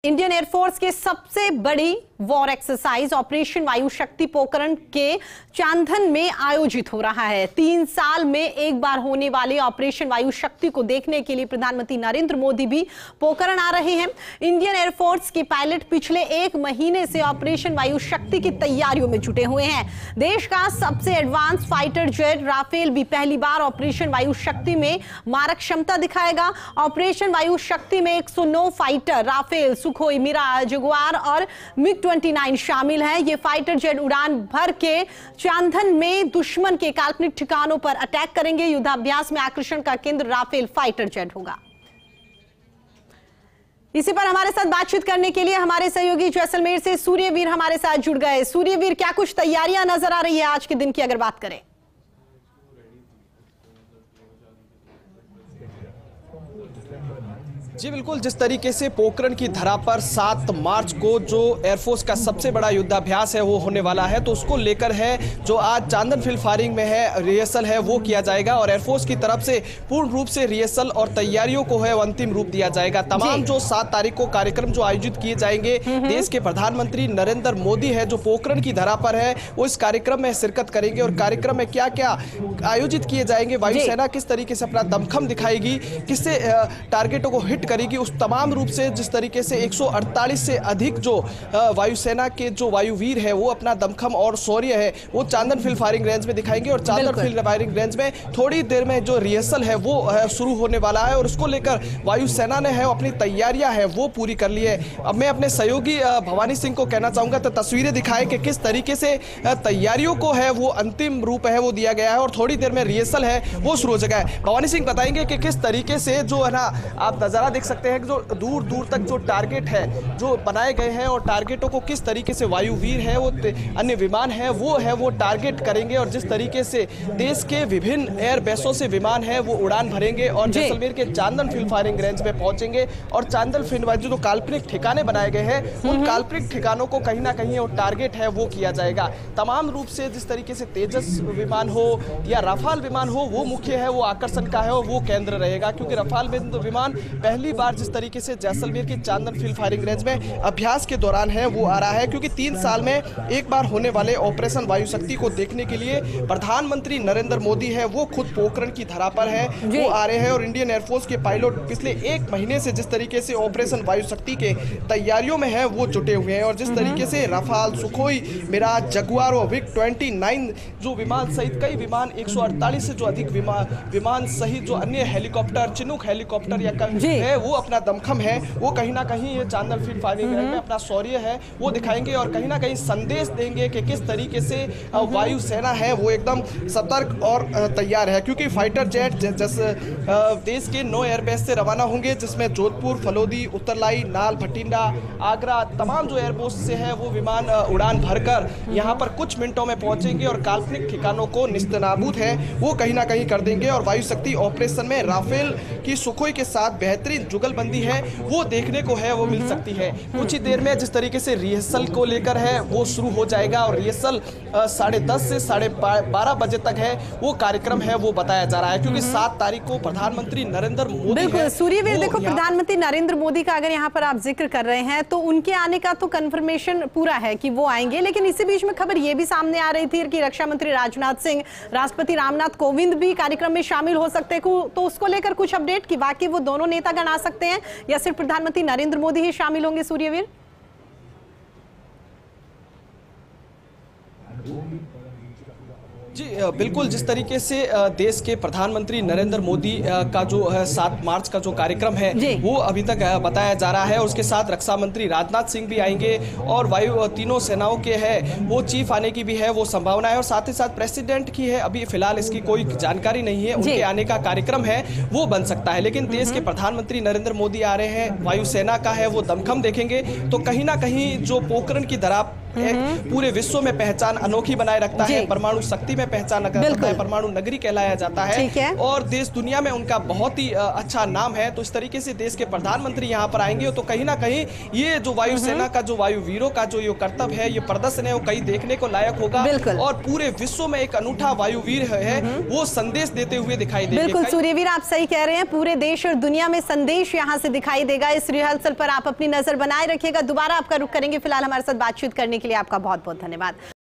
Indian air force के सबसे बड़ी वॉर एक्सरसाइज ऑपरेशन वायु शक्ति पोखरण के चांदन में आयोजित हो रहा है। 3 साल में एक बार होने वाले ऑपरेशन वायु शक्ति को देखने के लिए प्रधानमंत्री नरेंद्र मोदी भी पोखरण आ रहे हैं। इंडियन एयरफोर्स के पायलट पिछले 1 महीने से ऑपरेशन वायु शक्ति की तैयारियों में जुटे हुए हैं। देश का सबसे एडवांस फाइटर जेट राफेल भी पहली बार ऑपरेशन वायु शक्ति में मारक क्षमता दिखाएगा। ऑपरेशन वायु शक्ति में 109 fighter Rafale, Sukhoi, Mirage, Jaguar और MiG-29 शामिल हैं। ये फाइटर जेट उड़ान भर के चांदन में दुश्मन के काल्पनिक ठिकानों पर अटैक करेंगे। युद्धाभ्यास में आकर्षण का केंद्र राफेल फाइटर जेट होगा। इसी पर हमारे साथ बातचीत करने के लिए हमारे सहयोगी जैसलमेर से सूर्यवीर हमारे साथ जुड़ गए। सूर्यवीर, क्या कुछ तैयारियां नजर आ रही है आज के दिन की अगर बात करें? जी बिल्कुल, जिस तरीके से पोखरण की धरा पर 7 मार्च को जो एयरफोर्स का सबसे बड़ा युद्धाभ्यास है वो होने वाला है, तो उसको लेकर है जो आज चांदन फील्ड फायरिंग में है रिहर्सल है वो किया जाएगा और एयरफोर्स की तरफ से पूर्ण रूप से रिहर्सल और तैयारियों को है अंतिम रूप दिया जाएगा। तमाम जो 7 तारीख को कार्यक्रम जो आयोजित किए जाएंगे, देश के प्रधानमंत्री नरेंद्र मोदी है जो पोखरण की धरा पर है वो इस कार्यक्रम में शिरकत करेंगे और कार्यक्रम में क्या क्या आयोजित किए जाएंगे, वायुसेना किस तरीके से अपना दमखम दिखाएगी, किससे टारगेटों को हिट करेगी, उस तमाम रूप से जिस तरीके से 148 से अधिक जो वायुसेना के जो वायुवीर है वो अपना दमखम और शौर्य है वो चांदन फील्ड फायरिंग रेंज में दिखाएंगे और चांदन फील्ड फायरिंग रेंज में थोड़ी देर में जो रिहर्सल है वो शुरू होने वाला है और उसको लेकर वायुसेना ने है अपनी तैयारियां है वो पूरी कर ली है। अब मैं अपने सहयोगी भवानी सिंह को कहना चाहूंगा तो तस्वीरें दिखाएं कि किस तरीके से तैयारियों को है वो अंतिम रूप है वो दिया गया है और थोड़ी देर में रिहर्सल है वो शुरू हो जाएगा। भवानी सिंह बताएंगे कि किस तरीके से जो है ना आप नजारा देख सकते हैं कि जो दूर दूर तक जो टारगेट है जो बनाए गए हैं और टारगेटों को किस तरीके से वायुवीर है वो अन्य विमान है वो टारगेट करेंगे और जिस तरीके से देश के विभिन्न एयर बेसों से विमान है वो उड़ान भरेंगे और जैसलमेर के चांदन फील्ड फायरिंग रेंज में पहुंचेंगे और चांदन फील्ड जो काल्पनिक ठिकाने बनाए गए हैं उन काल्पनिक ठिकानों को कहीं ना कहीं वो टारगेट है वो किया जाएगा। तमाम रूप से जिस तरीके से तेजस विमान हो या रफाल विमान हो वो मुख्य है वो आकर्षण का है और वो केंद्र रहेगा, क्योंकि रफाल विमान पहली बार जिस तरीके से जैसलमेर की चांदन फील्ड फायरिंग रेंज में अभ्यास के दौरान है वो आ रहा है, क्योंकि 3 साल में एक बार होने वाले ऑपरेशन वायु शक्ति को देखने के लिए प्रधानमंत्री नरेंद्र मोदी है वो खुद पोखरण की धरा पर है वो आ रहे हैं और इंडियन एयरफोर्स के पायलट पिछले 1 महीने से जिस तरीके से ऑपरेशन वायु शक्ति के तैयारियों में है वो जुटे हुए हैं और जिस तरीके से रफाल, सुखोई, मिराज, जगुआर और MiG-29 जो विमान सहित कई विमान 148 से जो अधिक विमान सहित जो अन्य हेलीकॉप्टर, चिनूक हेलीकॉप्टर या है वो अपना दमखम है वो कहीं ना कहीं ये चांदन फील्ड फायरिंग रेंज में अपना शौर्य है वो दिखाएंगे और कहीं ना कहीं संदेश देंगे कि किस तरीके से वायुसेना है वो एकदम सतर्क और तैयार है, क्योंकि फाइटर जेट देश के 9 एयरबेस से रवाना होंगे जिसमें जोधपुर, फलोदी, उत्तरलाई, नाल, भटिंडा, आगरा तमाम जो एयरबेस से है वो विमान उड़ान भरकर यहाँ पर कुछ मिनटों में पहुंचेंगे और काल्पनिक ठिकानों को निस्तनाबूद है वो कहीं ना कहीं कर देंगे और वायु शक्ति ऑपरेशन में राफेल की सुखोई के साथ बेहतरीन जुगलबंदी है वो देखने को है वो मिल सकती है। कुछ ही देर में जिस तरीके से रिहर्सल को लेकर है वो शुरू हो जाएगा और रिहर्सल 10:30 से 12:30 बजे तक है वो कार्यक्रम है वो बताया जा रहा है, क्योंकि 7 तारीख को प्रधानमंत्री नरेंद्र मोदी बिल्कुल सूर्यवीर, देखो प्रधानमंत्री नरेंद्र मोदी का अगर यहाँ पर आप जिक्र कर रहे हैं तो उनके आने का तो कंफर्मेशन पूरा है कि वो आएंगे, लेकिन इसी बीच में खबर ये भी सामने आ रही थी कि रक्षा मंत्री राजनाथ सिंह, राष्ट्रपति रामनाथ कोविंद भी कार्यक्रम में शामिल हो सकते हैं, तो उसको लेकर कुछ अपडेट की वाकई वो दोनों नेतागण आ सकते हैं या सिर्फ प्रधानमंत्री नरेंद्र मोदी ही शामिल होंगे? सूर्यवीर जी बिल्कुल, जिस तरीके से देश के प्रधानमंत्री नरेंद्र मोदी का जो 7 मार्च का जो कार्यक्रम है वो अभी तक बताया जा रहा है, उसके साथ रक्षा मंत्री राजनाथ सिंह भी आएंगे और वायु तीनों सेनाओं के है वो चीफ आने की भी है वो संभावना है और साथ ही साथ प्रेसिडेंट की है अभी फिलहाल इसकी कोई जानकारी नहीं है, उनके आने का कार्यक्रम है वो बन सकता है, लेकिन देश के प्रधानमंत्री नरेंद्र मोदी आ रहे हैं, वायुसेना का है वो दमखम देखेंगे तो कहीं ना कहीं जो पोखरण की धरा एक पूरे विश्व में पहचान अनोखी बनाए रखता है, परमाणु शक्ति में पहचान रखता है, परमाणु नगरी कहलाया जाता है और देश दुनिया में उनका बहुत ही अच्छा नाम है। तो इस तरीके से देश के प्रधानमंत्री यहाँ पर आएंगे तो कहीं ना कहीं ये जो वायुसेना का, जो वायु वीरों का जो ये कर्तव्य है, ये प्रदर्शन है, वो कहीं देखने को लायक होगा और पूरे विश्व में एक अनूठा वायुवीर है वो संदेश देते हुए दिखाई देंगे। बिल्कुल सूर्यवीर, आप सही कह रहे हैं, पूरे देश और दुनिया में संदेश यहाँ से दिखाई देगा। इस रिहर्सल पर आप अपनी नजर बनाए रखिएगा। दोबारा आपका रुख करेंगे, फिलहाल हमारे साथ बातचीत करने के लिए आपका बहुत बहुत धन्यवाद।